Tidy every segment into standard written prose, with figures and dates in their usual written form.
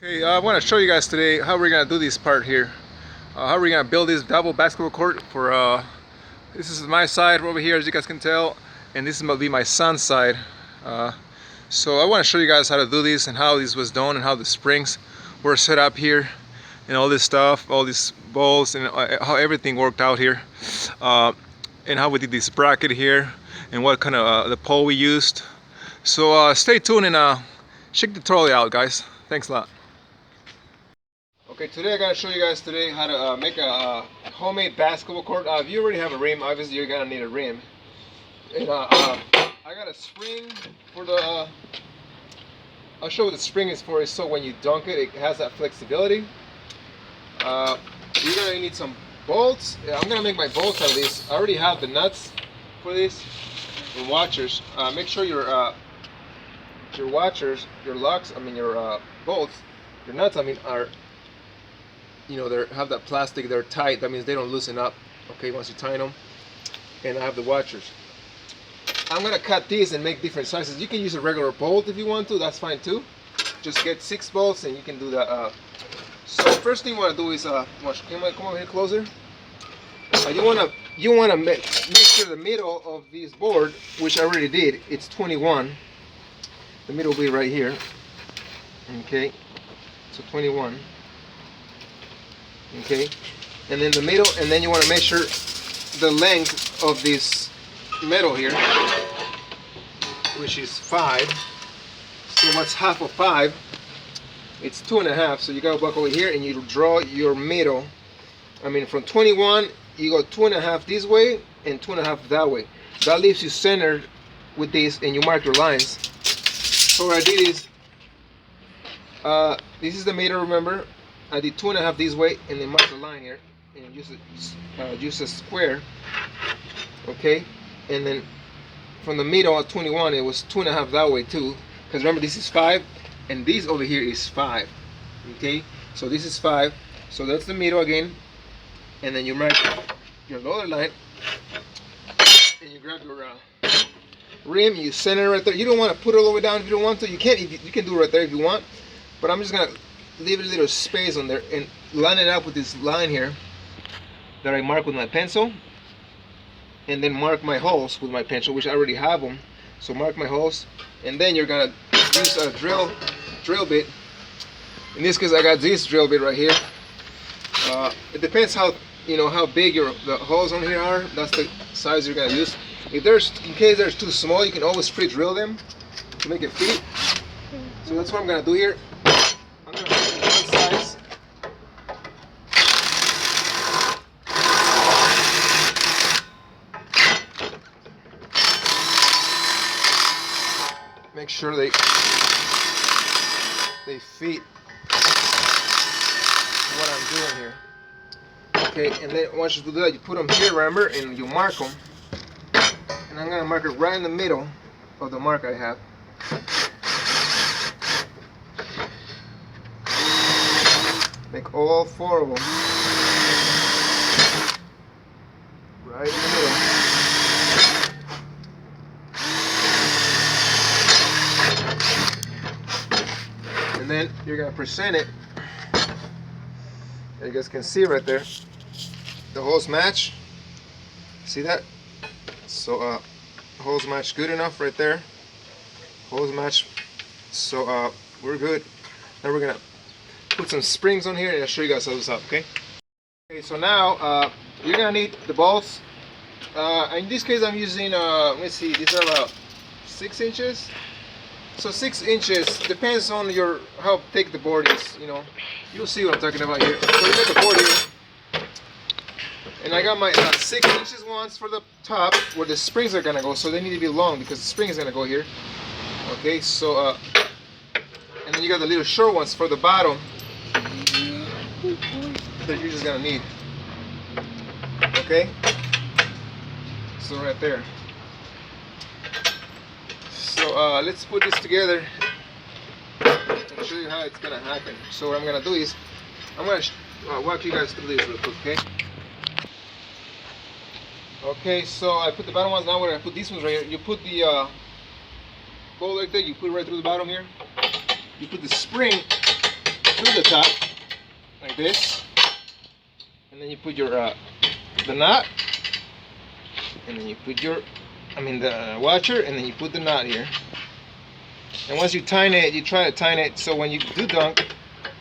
Okay, I want to show you guys today how we're going to do this part here. How we're going to build this double basketball court for, this is my side over here as you guys can tell, and this is going to be my son's side. So I want to show you guys how to do this and how this was done and how the springs were set up here and all this stuff, all these balls and how everything worked out here. And how we did this bracket here and what kind of the pole we used. So stay tuned and check the tutorial out, guys. Thanks a lot. Okay, today I'm going to show you guys today how to make a homemade basketball court. If you already have a rim, obviously you're going to need a rim. And I got a spring for the, I'll show what the spring is for, so when you dunk it, it has that flexibility. You're going to need some bolts. I'm going to make my bolts out of this. I already have the nuts for this and washers. Make sure your washers, your locks, your bolts, your nuts, are, they have that plastic, they're tight. That means they don't loosen up, okay, once you tighten them. And I have the washers. I'm gonna cut these and make different sizes. You can use a regular bolt if you want to, that's fine too. Just get 6 bolts and you can do that. So first thing you want to do is, come over here closer. You wanna make sure the middle of this board, which I already did, it's 21. The middle will be right here. Okay, so 21. Okay, and then the middle, and then you want to measure the length of this metal here, which is 5. So what's half of 5? It's 2.5. So you gotta walk over here and you draw your middle. From 21, you go 2.5 this way and 2.5 that way. That leaves you centered with this, and you mark your lines. So what I did is, this is the middle, remember? I did 2.5 this way, and then mark the line here, and use a square, okay? And then from the middle at 21, it was 2.5 that way too, because remember this is 5, and this over here is 5, okay? So this is 5, so that's the middle again, and then you mark your other line, and you grab your rim, you center it right there. You don't want to put it all the way down if you don't want to. You can do it right there if you want, but I'm just gonna leave a little space on there and line it up with this line here that I mark with my pencil, and then mark my holes with my pencil, which I already have them. So mark my holes, and then you're gonna use a drill bit. In this case, I got this drill bit right here. It depends how big the holes on here are. That's the size you're gonna use. In case there's too small, you can always pre-drill them to make it fit. So that's what I'm gonna do here. I'm gonna make it one size. Make sure they fit what I'm doing here. Okay, and then once you do that, you put them here, remember, and you mark them. And I'm gonna mark it right in the middle of the mark I have. Make all 4 of them right in the middle. And then you're gonna present it. You guys can see right there. The holes match. See that? So holes match good enough right there. Holes match. So we're good. Now we're gonna put some springs on here and I'll show you guys how this up, okay? Okay, so now you're gonna need the bolts. In this case I'm using let me see, these are about 6 inches. So 6 inches depends on how thick the board is, You'll see what I'm talking about here. So you got the board here. And I got my 6 inches ones for the top where the springs are gonna go, so they need to be long because the spring is gonna go here. Okay, so and then you got the little short ones for the bottom that you're just gonna need. Okay, so right there. So let's put this together and show you how it's gonna happen. So what I'm gonna do is I'm gonna walk you guys through this real quick, okay? Okay, so I put the bottom ones. Now where I put these ones right here, you put the bolt right there, you put it right through the bottom here. You put the spring through the top like this, and then you put your the knot, and then you put your the washer, and then you put the knot here. And once you tighten it, you try to tighten it so when you do dunk,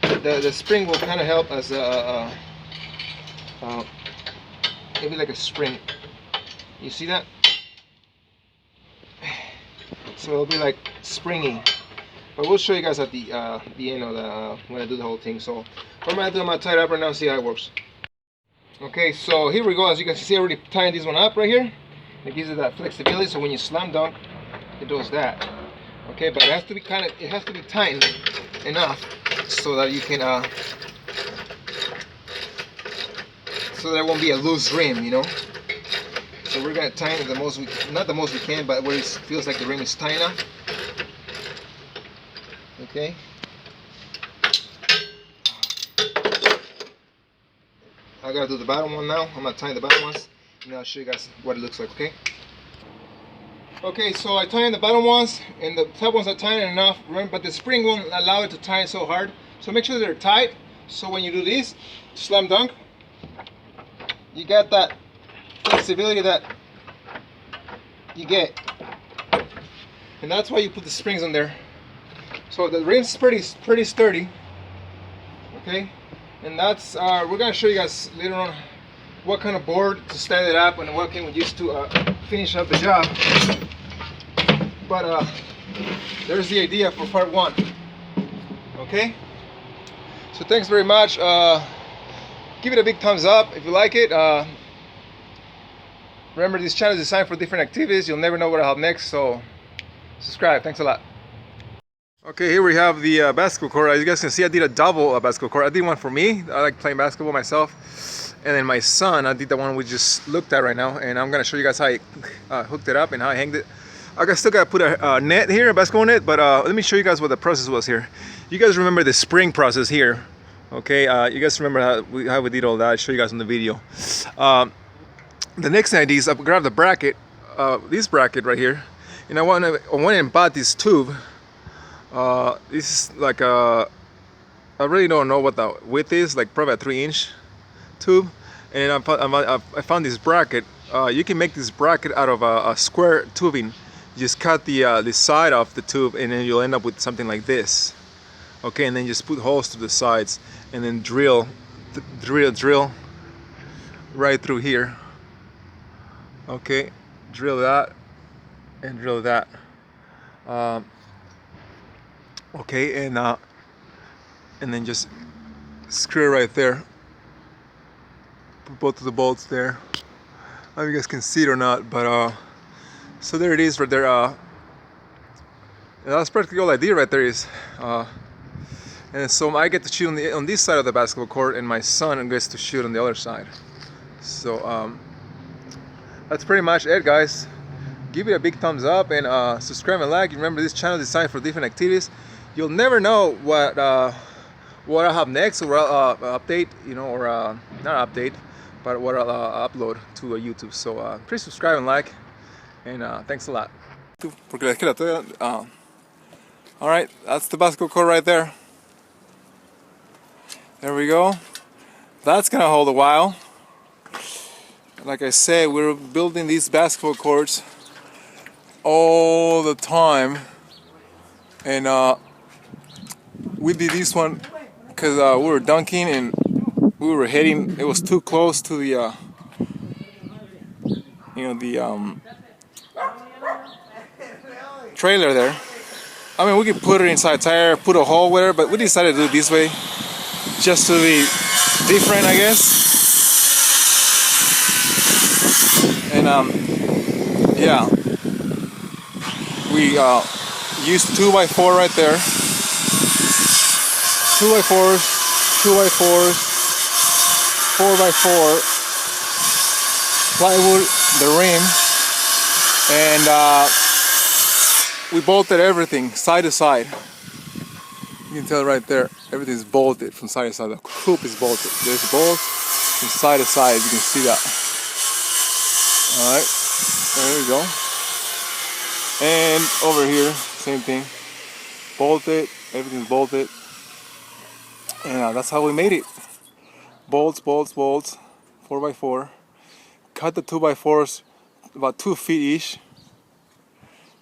the spring will kind of help as maybe like a spring. You see that? So it'll be like springy. But we'll show you guys at the end of the when I do the whole thing. So what I'm gonna do, I'm gonna tie it up right now and see how it works. Okay, so here we go. As you can see, I already tied this one up right here. It gives it that flexibility, so when you slam dunk, it does that. Okay, but it has to be tightened enough so that you can so there won't be a loose rim, you know. So we're gonna tighten it the most not the most we can, but where it feels like the rim is tight enough. Okay. I gotta do the bottom one now. I'm gonna tighten the bottom ones, and I'll show you guys what it looks like. Okay. Okay, so I tightened the bottom ones, and the top ones are tight enough. Remember, but the spring won't allow it to tighten so hard. So make sure they're tight. So when you do this slam dunk, you get that flexibility that you get, and that's why you put the springs on there. So the rim's pretty sturdy. Okay, and that's we're gonna show you guys later on what kind of board to stand it up and what can we use to finish up the job. But there's the idea for part one. Okay, so thanks very much. Give it a big thumbs up if you like it. Remember, this channel is designed for different activities. You'll never know what I'll have next, so subscribe. Thanks a lot. Okay, here we have the basketball court. As you guys can see, I did a double basketball court. I did one for me. I like playing basketball myself. And then my son, I did the one we just looked at right now. And I'm going to show you guys how I hooked it up and how I hanged it. I still got to put a net here, a basketball net. But let me show you guys what the process was here. You guys remember the spring process here. Okay, you guys remember how we did all that. I'll show you guys in the video. The next thing I did is I grabbed the bracket, this bracket right here. And I went and bought this tube. This is like I really don't know what the width is, like probably a 3-inch tube. And I found this bracket. You can make this bracket out of a square tubing. You just cut the side off the tube, and then you'll end up with something like this. Okay, and then just put holes to the sides, and then drill right through here. Okay, drill that and drill that. Okay, and then just screw right there. Put both of the bolts there. I don't know if you guys can see it or not, but so there it is right there. That's practically all I did right there. And so I get to shoot on this side of the basketball court, and my son gets to shoot on the other side. So that's pretty much it, guys. Give it a big thumbs up and subscribe and like. Remember, this channel is designed for different activities. You'll never know what I have next, or update, you know, or not update, but what I'll upload to YouTube. So please subscribe and like, and thanks a lot. All right, that's the basketball court right there. There we go. That's gonna hold a while. Like I said, we're building these basketball courts all the time, and we did this one because we were dunking and we were heading. It was too close to the, trailer there. I mean, we could put it inside tire, put a hole with it, but we decided to do it this way, just to be different, I guess. And yeah, we used 2x4 right there. 2x4s, 2x4s, 4x4, plywood, the rim, and we bolted everything side to side. You can tell right there, everything's bolted from side to side. The hoop is bolted. There's bolts from side to side. You can see that. All right, there we go. And over here, same thing. Bolted. Everything's bolted. And that's how we made it. Bolts, bolts, bolts, 4x4. Cut the 2x4s about 2 feet each.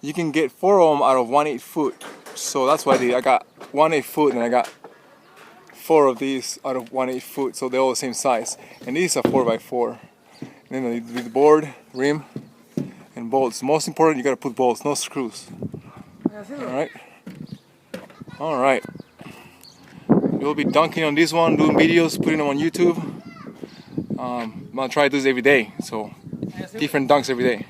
You can get 4 of them out of 1/8 foot. So that's what I did. I got 1/8 foot and I got 4 of these out of 1/8 foot. So they're all the same size. And these are 4x4. And then the board, rim, and bolts. Most important, you gotta put bolts, no screws. Alright? Alright. We'll be dunking on this one, doing videos, putting them on YouTube. I'm gonna try this every day. So different dunks every day.